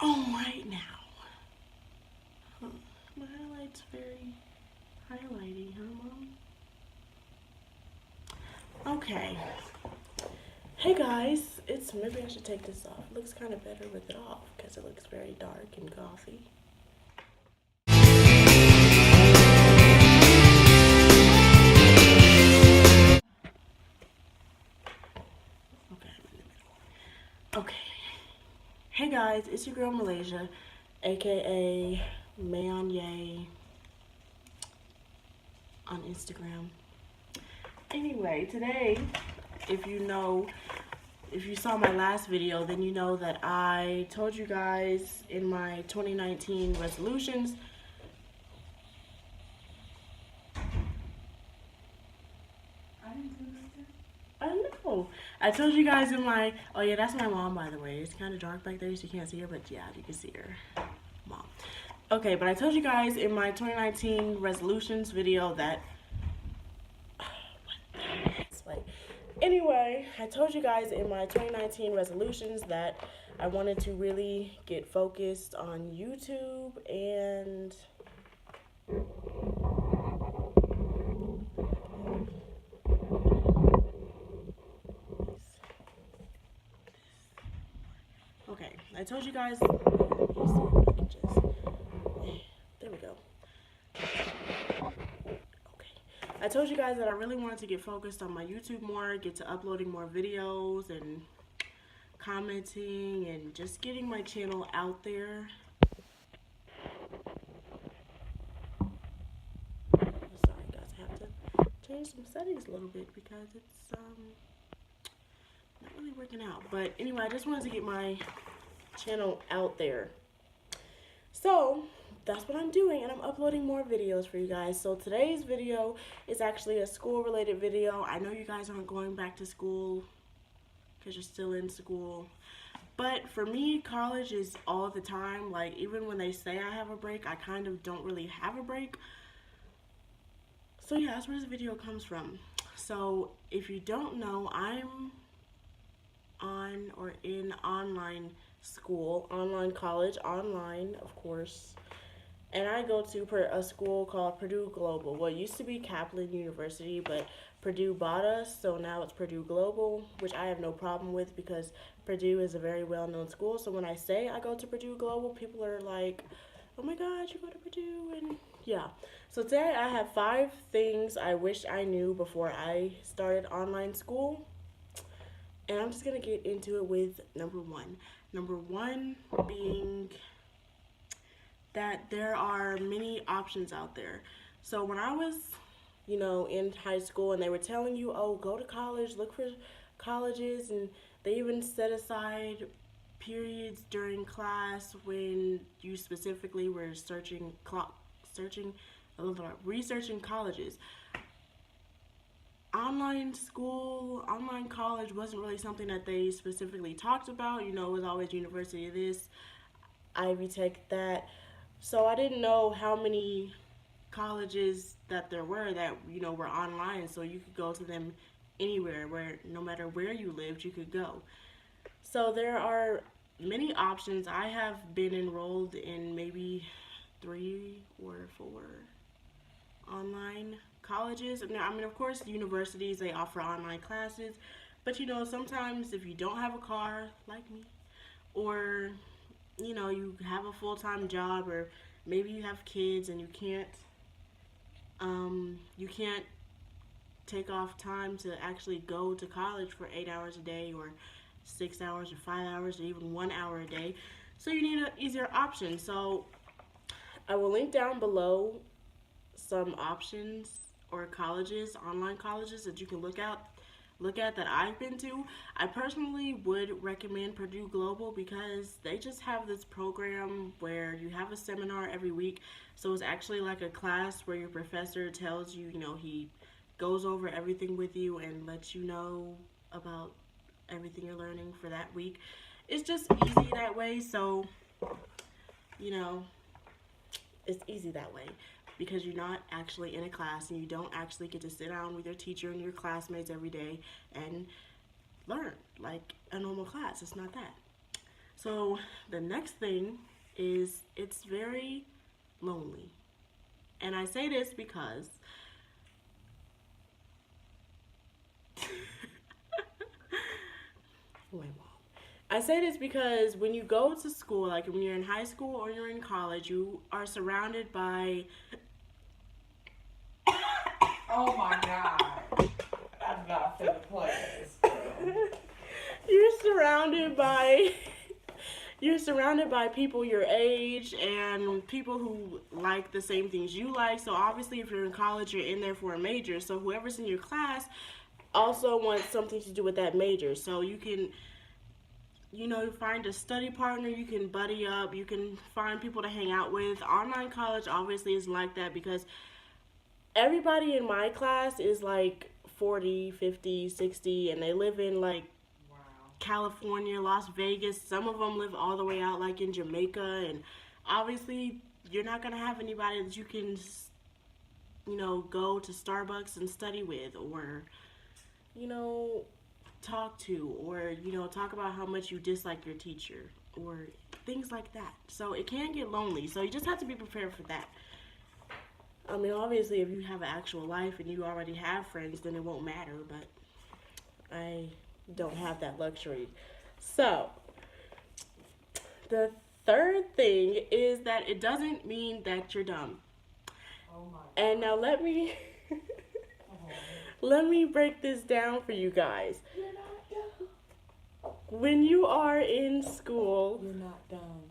right now. Huh. My highlight's very highlighty, huh, Mom? Okay. Hey guys, maybe I should take this off. It looks kind of better with it off because it looks very dark and gothy. Okay. Hey guys, it's your girl Malaysia, aka Mayonye on Instagram. Anyway, today, if you saw my last video, then you know that I told you guys in my 2019 resolutions. I know. I told you guys in my, oh yeah, that's my mom, by the way. It's kind of dark back there, so you can't see her, but yeah, you can see her. Mom. Okay, but I told you guys in my 2019 resolutions video that, anyway, I told you guys in my 2019 resolutions that I wanted to really get focused on YouTube and okay, I told you guys, there we go. I told you guys that I really wanted to get focused on my YouTube more, get to uploading more videos and commenting and just getting my channel out there. Sorry guys, I have to change some settings a little bit because it's not really working out. But anyway, I just wanted to get my channel out there. So that's what I'm doing, and I'm uploading more videos for you guys. So today's video is actually a school related video. I know you guys aren't going back to school because you're still in school, but for me, college is all the time. Like, even when they say I have a break, I kind of don't really have a break. So yeah, that's where this video comes from. So if you don't know, I'm on or in online school, online college, online, of course. And I go to a school called Purdue Global. Well, it used to be Kaplan University, but Purdue bought us, so now it's Purdue Global, which I have no problem with because Purdue is a very well-known school. So when I say I go to Purdue Global, people are like, oh my God, you go to Purdue, and yeah. So today I have 5 things I wish I knew before I started online school. And I'm just going to get into it with number 1. Number 1 being that there are many options out there. So when I was, in high school and they were telling you, oh, go to college, look for colleges, and they even set aside periods during class when you specifically were researching colleges. Online college wasn't really something that they specifically talked about. It was always university this, Ivy Tech that. So I didn't know how many colleges that there were that, were online. So you could go to them anywhere, where no matter where you lived, you could go. So there are many options. I have been enrolled in maybe 3 or 4 online colleges. I mean, of course, universities, they offer online classes, but sometimes if you don't have a car, like me, or you have a full-time job, or maybe you have kids and you can't take off time to actually go to college for 8 hours a day, or 6 hours, or 5 hours, or even 1 hour a day. So you need an easier option. So I will link down below some options or colleges, online colleges that you can look at that I've been to. I personally would recommend Purdue Global because they just have this program where you have a seminar every week. So it's actually like a class where your professor tells you, he goes over everything with you and lets you know about everything you're learning for that week. It's just easy that way. So, it's easy that way because you're not actually in a class and you don't actually get to sit down with your teacher and your classmates every day and learn like a normal class. It's not that. So the next thing is it's very lonely. And I say this because wait, Mom. I say this because when you go to school, like when you're in high school or you're in college, you are surrounded by Oh my God. I'm not finna play this, girl. you're surrounded by you're surrounded by people your age and people who like the same things you like. So obviously if you're in college, you're in there for a major. So whoever's in your class also wants something to do with that major. So you can, you know, find a study partner, you can buddy up, you can find people to hang out with. Online college obviously is like that because everybody in my class is like 40, 50, 60, and they live in like Wow. California, Las Vegas. Some of them live all the way out like in Jamaica, and obviously you're not going to have anybody that you can, you know, go to Starbucks and study with, or, you know, talk to, or, you know, talk about how much you dislike your teacher, or things like that. So it can get lonely. So you just have to be prepared for that. I mean, obviously, if you have an actual life and you already have friends, then it won't matter, but I don't have that luxury. So, the third thing is that it doesn't mean that you're dumb. Oh my God. And now let me Oh. let me break this down for you guys. You're not dumb. When you are in school, You're not dumb.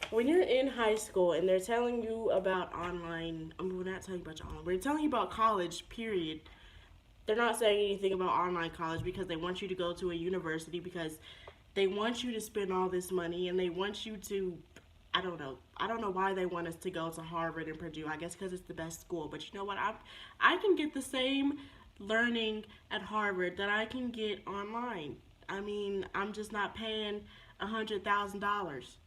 when you're in high school and they're telling you about online, I mean, we're not telling you about your online, we're telling you about college, period. They're not saying anything about online college because they want you to go to a university because they want you to spend all this money and they want you to, I don't know. I don't know why they want us to go to Harvard and Purdue. I guess because it's the best school. But you know what? I can get the same learning at Harvard that I can get online. I mean, I'm just not paying $100,000.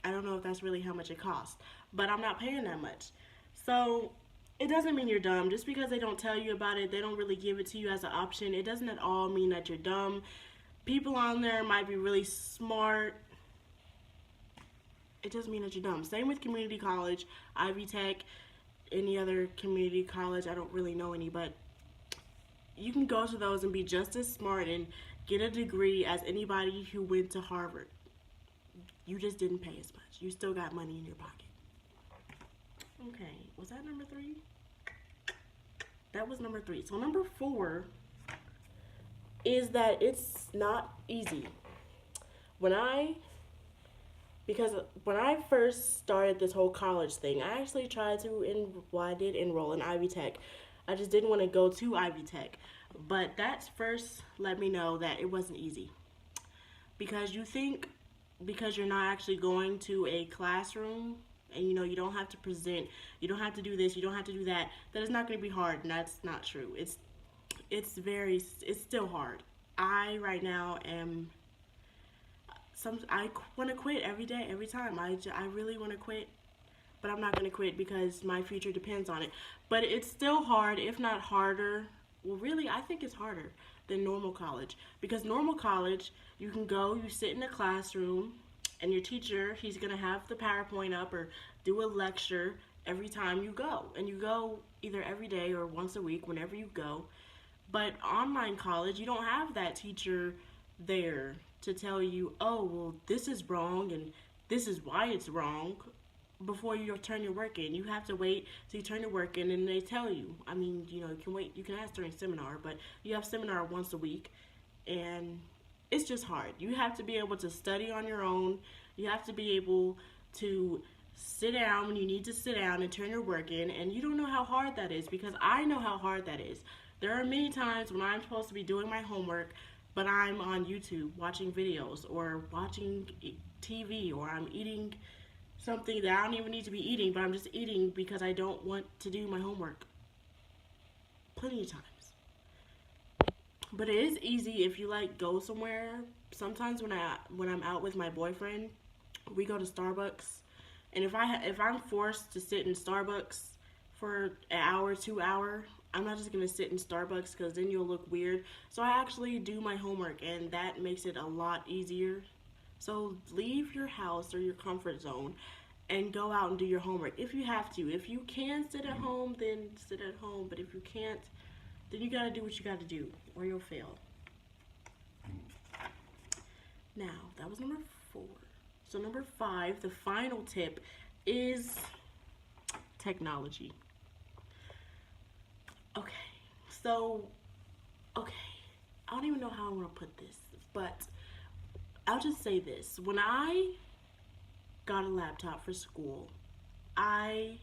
I don't know if that's really how much it costs, but I'm not paying that much. So it doesn't mean you're dumb. Just because they don't tell you about it, they don't really give it to you as an option. It doesn't at all mean that you're dumb. People on there might be really smart. It doesn't mean that you're dumb. Same with community college, Ivy Tech, any other community college. I don't really know any, but you can go to those and be just as smart and get a degree as anybody who went to Harvard. You just didn't pay as much. You still got money in your pocket. Okay, was that number 3? That was number 3. So number 4 is that it's not easy. Because when I first started this whole college thing, I actually tried to, I did enroll in Ivy Tech. I just didn't want to go to Ivy Tech. But that first let me know that it wasn't easy. Because you think, because you're not actually going to a classroom, and you know, you don't have to present, you don't have to do this, you don't have to do that, that it's not going to be hard, and that's not true. It's still hard. I right now am, I want to quit every day, every time. I really want to quit, but I'm not going to quit because my future depends on it. But it's still hard, if not harder. Well, really, I think it's harder than normal college, because normal college, you can go, you sit in a classroom, and your teacher, he's going to have the PowerPoint up or do a lecture every time you go. And you go either every day or once a week, whenever you go. But online college, you don't have that teacher there to tell you, oh, well, this is wrong and this is why it's wrong before you turn your work in. You have to wait till you turn your work in and they tell you. I mean, you know, you can wait, you can ask during seminar, but you have seminar once a week and it's just hard. You have to be able to study on your own. You have to be able to sit down when you need to sit down and turn your work in, and you don't know how hard that is, because I know how hard that is. There are many times when I'm supposed to be doing my homework, but I'm on YouTube watching videos or watching TV, or I'm eating something that I don't even need to be eating, but I'm just eating because I don't want to do my homework. Plenty of times. But it is easy if you like go somewhere. Sometimes when I'm out with my boyfriend, we go to Starbucks, and if I'm forced to sit in Starbucks for an hour, 2 hours, I'm not just going to sit in Starbucks because then you'll look weird. So I actually do my homework, and that makes it a lot easier. So leave your house or your comfort zone and go out and do your homework if you have to. If you can sit at home, then sit at home. But if you can't, then you got to do what you got to do or you'll fail. Now, that was number 4. So number 5, the final tip is technology. Okay, I don't even know how I want to put this, but I'll just say this. When I got a laptop for school, I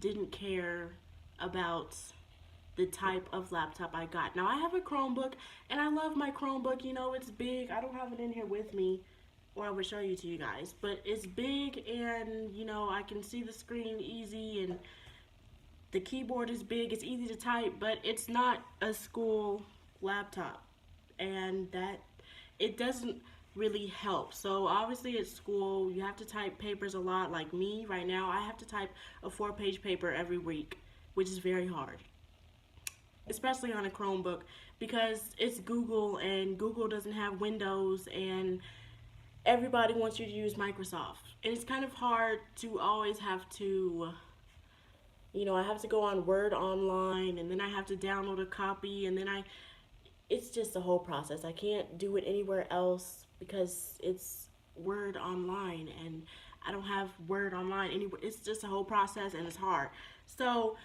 didn't care about the type of laptop I got. Now, I have a Chromebook, and I love my Chromebook. You know, it's big. I don't have it in here with me, or I would show you to you guys, but it's big, and, you know, I can see the screen easy, and the keyboard is big. It's easy to type, but it's not a school laptop, and that it doesn't really help. So obviously at school you have to type papers a lot. Like me right now, I have to type a 4-page paper every week, which is very hard, especially on a Chromebook, because it's Google, and Google doesn't have Windows, and everybody wants you to use Microsoft, and it's kind of hard to always have to, you know, I have to go on Word Online, and then I have to download a copy, and then it's just a whole process. I can't do it anywhere else because it's Word Online, and I don't have Word Online anywhere. It's just a whole process, and it's hard. So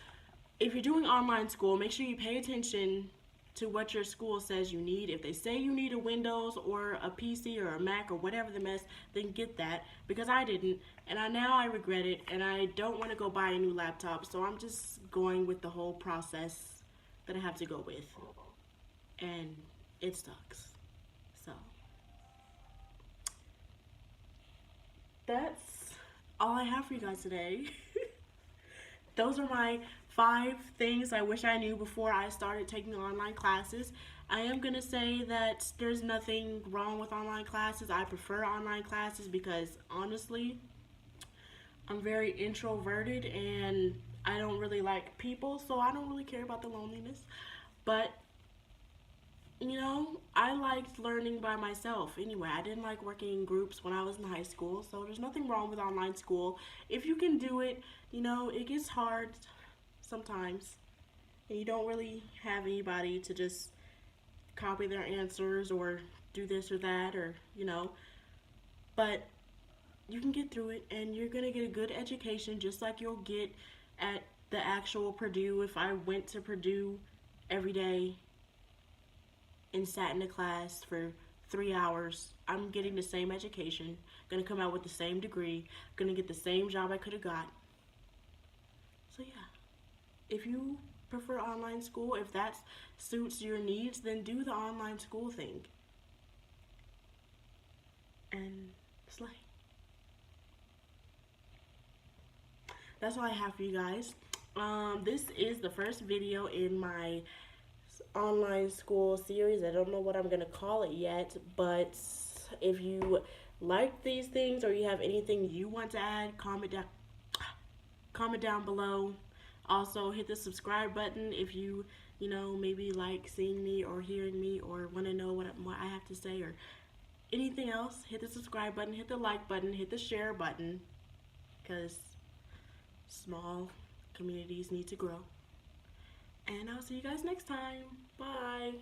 if you're doing online school, make sure you pay attention to what your school says you need. If they say you need a Windows or a PC or a Mac or whatever the mess, then get that, because I didn't, and now I regret it, and I don't want to go buy a new laptop, so I'm just going with the whole process that I have to go with, and it sucks. So that's all I have for you guys today. Those are my 5 things I wish I knew before I started taking online classes. I am going to say that there's nothing wrong with online classes. I prefer online classes because, honestly, I'm very introverted and I don't really like people, so I don't really care about the loneliness. But, you know, I liked learning by myself anyway. I didn't like working in groups when I was in high school, so there's nothing wrong with online school. If you can do it, you know, it gets hard sometimes, and you don't really have anybody to just copy their answers or do this or that, or, you know, but you can get through it, and you're gonna get a good education just like you'll get at the actual Purdue. If I went to Purdue every day and sat in a class for 3 hours, I'm getting the same education, gonna come out with the same degree, gonna get the same job I could have got. So yeah, if you prefer online school, if that suits your needs, then do the online school thing and slay. That's all I have for you guys. This is the first video in my online school series. I don't know what I'm gonna call it yet, but if you like these things or you have anything you want to add, comment down below. Also, hit the subscribe button if you know, maybe like seeing me or hearing me or want to know what I have to say or anything else. Hit the subscribe button, hit the like button, hit the share button, because small communities need to grow. And I'll see you guys next time. Bye.